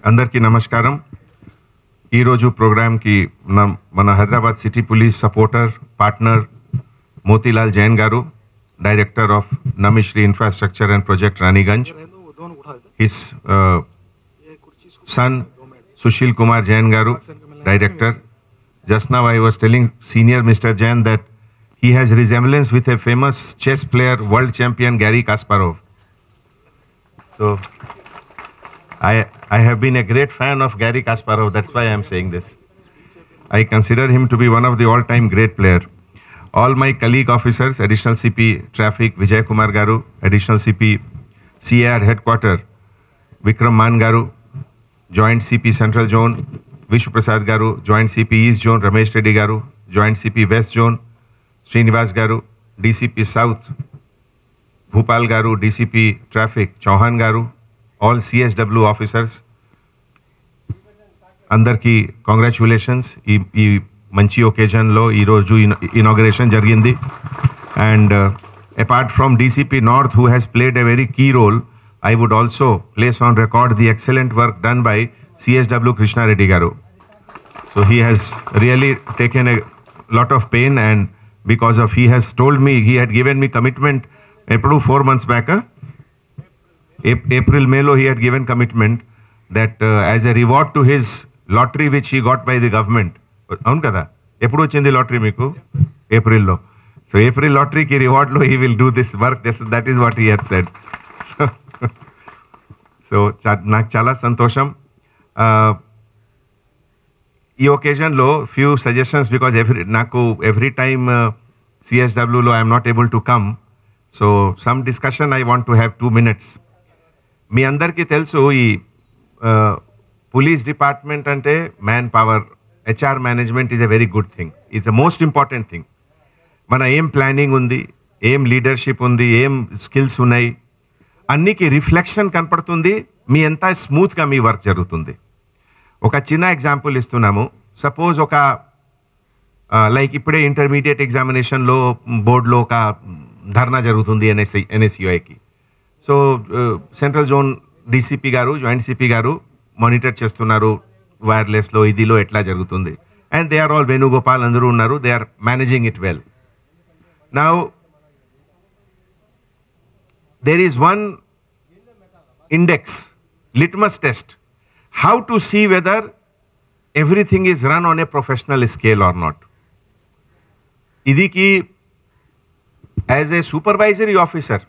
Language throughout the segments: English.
అందరికీ నమస్కారం. ఈరోజు ప్రోగ్రామ్కి మన Hyderabad city police supporter partner Motilal Jain గారు, director of Namishree infrastructure and project Ranigunj, his son Sushil Kumar Jain గారు, director. Just now I was telling senior Mr. Jain that he has resemblance with a famous chess player, world champion Garry Kasparov. So I have been a great fan of Garry Kasparov, that's why I am saying this. I consider him to be one of the all-time great player. All my colleague officers, Additional CP Traffic Vijay Kumar Garu, Additional CP CAR Headquarter Vikram Man Garu, Joint CP Central Zone Vishnu Prasad Garu, Joint CP East Zone Ramesh Reddy Garu, Joint CP West Zone Srinivas Garu, DCP South Bhupal Garu, DCP Traffic Chauhan Garu, all CSW officers, andarki congratulations. Ee manchi occasion lo ee roju inauguration jarigindi, and apart from DCP North, who has played a very key role, I would also place on record the excellent work done by CSW Krishna Reddy Garu. So he has really taken a lot of pain, and because of he has told me, he had given me commitment April 4 months back, April May lo he had given commitment that as a reward to his lottery which he got by the government. Avunu kada eppudu ochindi lottery meeku April lo. So April lottery ki reward lo he will do this work. That is what he had said. So నాకు చాలా సంతోషం. ఈ occasion లో few suggestions, because every time CSW లో I'm not able to come, so some discussion I want to have 2 minutes. మీ అందరికీ తెలుసు ఈ police department అంటే man power, HR management is a very good thing, is the most important thing. మన ఏం planning ఉంది, ఏం leadership ఉంది, ఏం స్కిల్స్ ఉన్నాయి, అన్నికి రిఫ్లెక్షన్ కనపడుతుంది. మీ ఎంత స్మూత్గా మీ వర్క్ జరుగుతుంది. ఒక చిన్న ఎగ్జాంపుల్ ఇస్తున్నాము. సపోజ్ ఒక లైక్ ఇప్పుడే ఇంటర్మీడియట్ ఎగ్జామినేషన్లో బోర్డులో ఒక ధర్నా జరుగుతుంది NSUIకి. సో సెంట్రల్ జోన్ DCP గారు, జాయింట్ CP గారు మానిటర్ చేస్తున్నారు వైర్లెస్లో, ఇదిలో ఎట్లా జరుగుతుంది. And they are all Venugopal అందరూ ఉన్నారు, they are managing it well. Now there is one index, litmus test, how to see whether everything is run on a professional scale or not. Idiki, as a supervisory officer,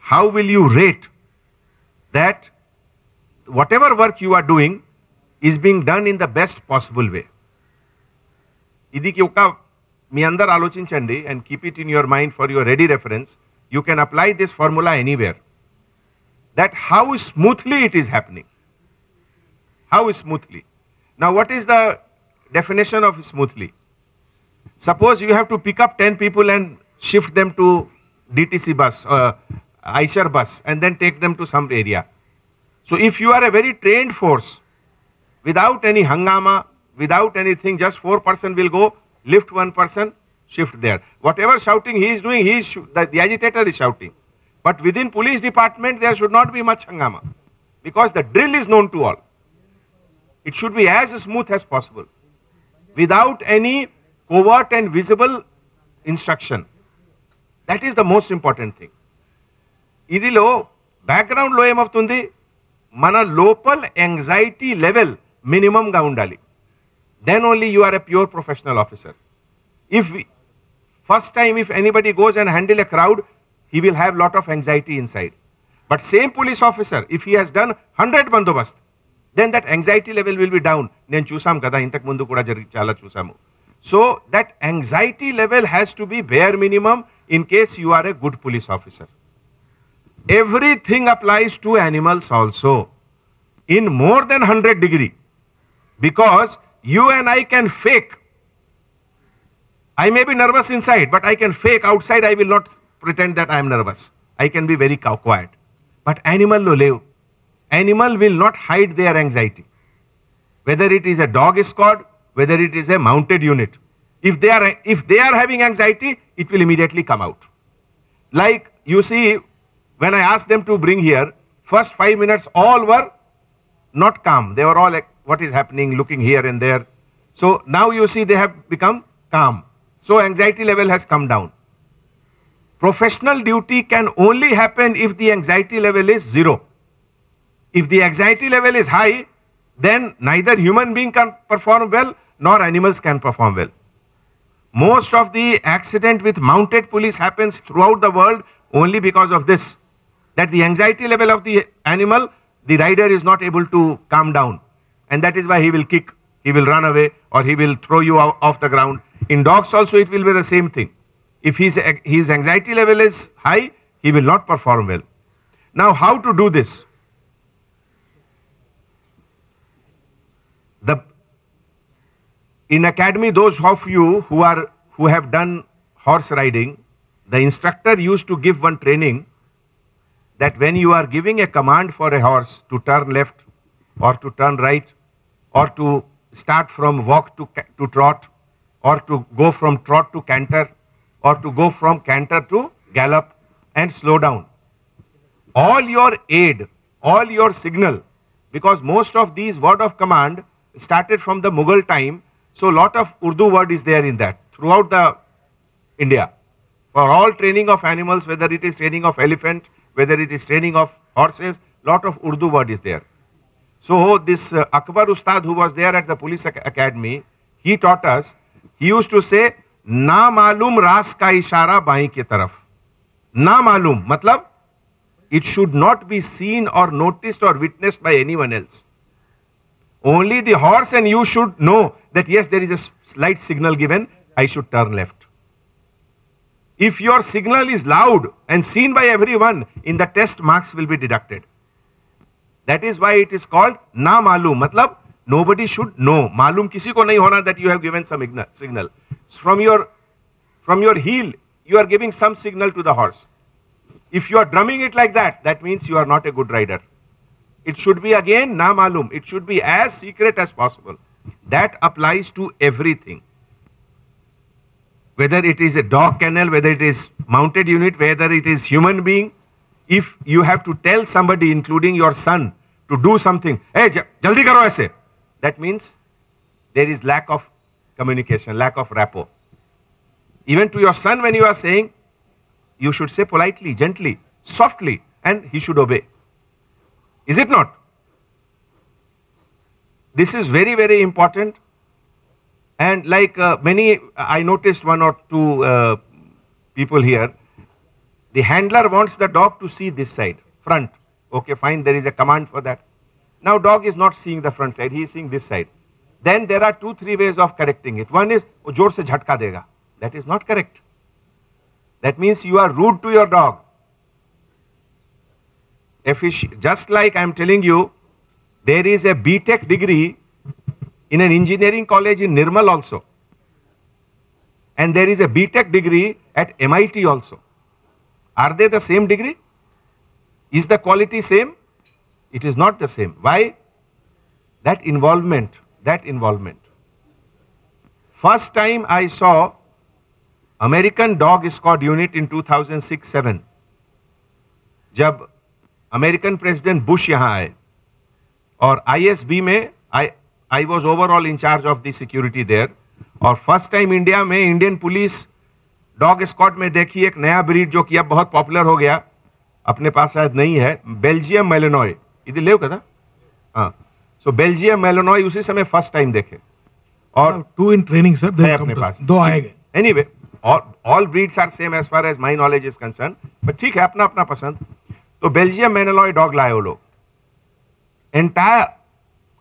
how will you rate that whatever work you are doing is being done in the best possible way? Idiki oka మీ అందరు ఆలోచించండి, and keep it in your mind for your ready reference. You can apply this formula anywhere, that how smoothly it is happening. How smoothly. Now what is the definition of smoothly? Suppose you have to pick up 10 people and shift them to DTC bus, Eicher bus, and then take them to some area. So if you are a very trained force, without any hangama, without anything, just 4 person will go, lift 1 person, shift there. Whatever shouting he is doing, the agitator is shouting. But within police department, there should not be much hangama, because the drill is known to all. It should be as smooth as possible, without any covert and visible instruction. That is the most important thing. Idilo background lo emavtundi, mana local anxiety level minimum ga undali. Then only you are a pure professional officer. First time if anybody goes and handle a crowd, he will have lot of anxiety inside. But same police officer, if he has done 100 bandobast, then that anxiety level will be down. Nen chusam kada, intak mundu kuda chala chusamu. So that anxiety level has to be bare minimum in case you are a good police officer. Everything applies to animals also, in more than 100 degree, because you and I can fake. I may be nervous inside, but I can fake outside. I will not pretend that I am nervous. I can be very quiet. But animal lo lev. Animal will not hide their anxiety. Whether it is a dog squad, whether it is a mounted unit. If they are having anxiety, it will immediately come out. Like you see, when I asked them to bring here, first 5 minutes all were not calm. They were all like, what is happening, looking here and there. So now you see they have become calm. So anxiety level has come down. Professional duty can only happen if the anxiety level is 0. If the anxiety level is high, then neither human being can perform well nor animals can perform well. Most of the accident with mounted police happens throughout the world only because of this, that the anxiety level of the animal, the rider is not able to calm down, and that is why he will kick, he will run away, or he will throw you off the ground. In dogs also it will be the same thing. If his anxiety level is high, he will not perform well. Now how to do this? In academy, those of you who have done horse riding, the instructor used to give one training that when you are giving a command for a horse to turn left or to turn right or to start from walk to trot or to go from trot to canter or to go from canter to gallop and slow down, all your aid, all your signal, because most of these word of command started from the Mughal time, so lot of Urdu word is there in that throughout the India. For all training of animals, whether it is training of elephant, whether it is training of horses, lot of Urdu word is there. So this Akbar Ustad who was there at the police academy, he taught us, he used to say, ना मालूम रास का इशारा बाएं की तरफ. ना मालूम matlab it should not be seen or noticed or witnessed by anyone else. Only the horse and you should know that yes, there is a slight signal given, I should turn left. If your signal is loud and seen by everyone, in the test marks will be deducted. That is why it is called na malum. Matlab, nobody should know. Malum kisi ko nahi hona that you have given some signal. From your heel, you are giving some signal to the horse. If you are drumming it like that, that means you are not a good rider. It should be again na malum. It should be as secret as possible. That applies to everything. Whether it is a dog kennel, whether it is mounted unit, whether it is human being, if you have to tell somebody, including your son, to do something, hey, jaldi karo aise, that means there is lack of communication, lack of rapport. Even to your son, when you are saying, you should say politely, gently, softly, and he should obey. Is it not? This is very, very important. And like I noticed one or two people here, the handler wants the dog to see this side, front. Okay, fine, there is a command for that. Now dog is not seeing the front side, he is seeing this side. Then there are 2-3 ways of correcting it. One is, wo jor se jhatka dega. That is not correct. That means you are rude to your dog. Just like I am telling you, there is a B.Tech degree in an engineering college in Nirmal also. And there is a B.Tech degree at MIT also. Are they the same degree? Is the quality same? It is not the same. Why? That involvement. First time I saw American Dog Squad unit in 2006-07. जब American President Bush यहाँ आए और ISB में I was overall in charge of the security there. और first time India में Indian police dog squad में देखी एक नया ब्रीड जो कि अब बहुत पॉपुलर हो गया, अपने पास शायद नहीं है, बेल्जियम मेलेनॉय. इधर ले कदा हाँ, सो बेल्जियम मेलेनॉय उसी समय फर्स्ट टाइम देखे. और 2 इन ट्रेनिंग सर अपने पास 2 आएंगे. Anyway all breeds are same as far as my knowledge is concern, but ठीक है, अपना अपना पसंद. तो बेल्जियम मेलेनॉय डॉग लाए वो लोग. एंटायर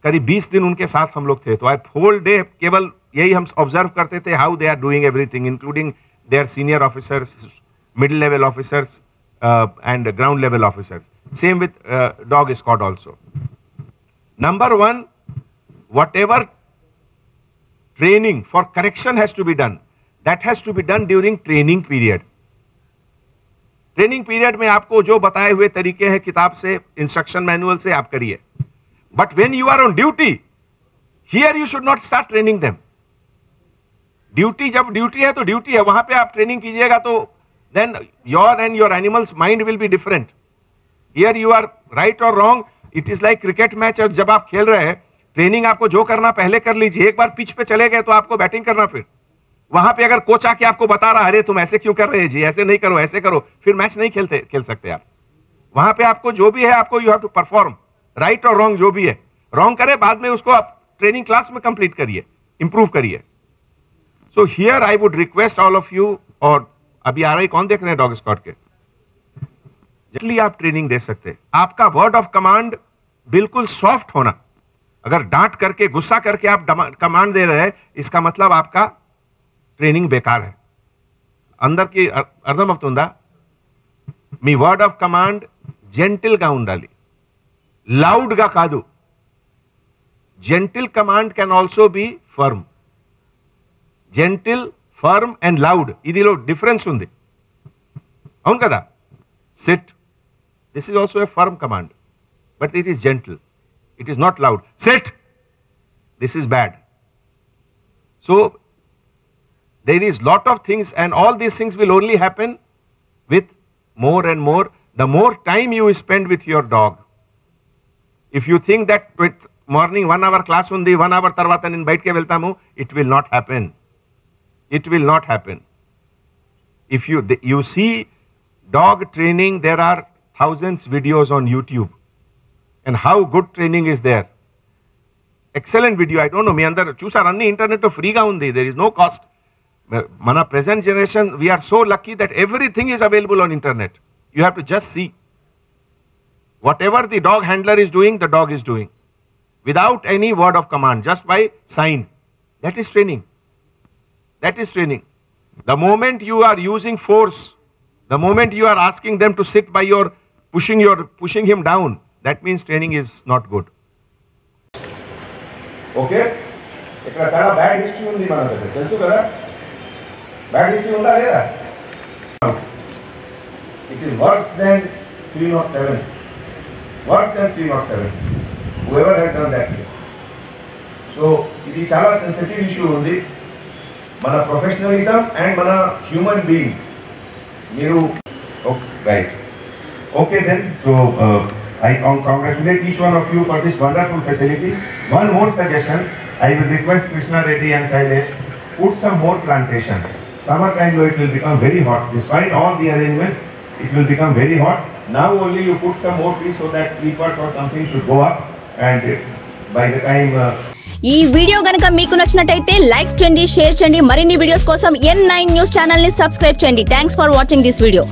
करीब 20 दिन उनके साथ हम लोग थे. तो आई होल डे केवल यही हम ऑब्जर्व करते थे, how they are doing everything, including their senior officers, middle level officers and ground level officers. Same with dog squad also. Number 1, whatever training for correction has to be done, that has to be done during training period. Training period में आपको जो बताए हुए तरीके हैं किताब से, instruction manual से, आप करिए. But when you are on duty, here you should not start training them. Duty जब ड्यूटी है तो ड्यूटी है, वहां पे आप ट्रेनिंग कीजिएगा तो then your and your animal's mind will be different. Here you are right or wrong, it is like cricket match, और जब आप खेल रहे हैं, ट्रेनिंग आपको जो करना पहले कर लीजिए, एक बार पिच पे चले गए तो आपको बैटिंग करना, फिर वहां पे अगर कोच आके आपको बता रहा, अरे तुम ऐसे क्यों कर रहे हैं जी, ऐसे नहीं करो, ऐसे करो, फिर मैच नहीं खेल सकते आप। वहां पे आपको जो भी है, आपको you have to perform, right और रॉन्ग जो भी है, रॉन्ग करे बाद में उसको आप ट्रेनिंग क्लास में कंप्लीट करिए, इंप्रूव करिए। So here I would request all of you, और अभी आ रही कौन देख रहे हैं डॉग स्क्वाड के, जितनी आप ट्रेनिंग दे सकते, आपका वर्ड ऑफ कमांड बिल्कुल सॉफ्ट होना। अगर डांट करके, गुस्सा करके आप कमांड दे रहे हैं, इसका मतलब आपका ट्रेनिंग बेकार है। अंदर की అర్థమవుతుందా? మీ వర్డ్ ఆఫ్ కమాండ్ జెంటిల్ గా ఉండాలి, లౌడ్ గా కాదు. Gentle command can also be firm. Gentle, firm and loud, ఇదిలో డిఫరెన్స్ ఉంది, అవును కదా? Sit, this is also a firm command, but it is gentle, it is not loud. Sit, this is bad. So there is lot of things, and all these things will only happen with more and more, the more time you spend with your dog. If you think that with morning 1 hour class undi, 1 hour tarvata nen bayitke veltamu, it will not happen. It will not happen. If you see dog training, there are thousands videos on YouTube, and how good training is there. Excellent video. I don't know, me andar chusar anni internet to free ga undi, there is no cost. Mana present generation, we are so lucky that everything is available on internet. You have to just see. Whatever the dog handler is doing, the dog is doing, without any word of command, just by sign. That is training. That is training. The moment you are using force, the moment you are asking them to sit by your pushing him down, that means training is not good. Okay? ఇక్కడ చాలా bad history ఉంది మన దగ్గర, తెలుసు కదా? Bad history ఉందా లేదా? It is worse than 307, worse than 307, whoever has done that. So ఇది చాలా సెన్సిటివ్ ఇష్యూ ఉంది, మన ప్రొఫెషనలిజం అండ్ మన హ్యూమన్ బీయింగ్. మీరు right, okay then. So I congratulate each one of you for this wonderful facility. One more suggestion, I will request Krishna Reddy and Sailesh, put some more plantation. Summer time though it will become very hot. Despite all the arrangement, it will become very hot. Now only you put some more trees so that creepers or something should go up, and by the time ఈ video గనుక మీకు నచ్చినట్లయితే like చేయండి, share చేయండి. మరిన్ని videos కోసం N9 news channel ని subscribe చేయండి. Thanks for watching this video.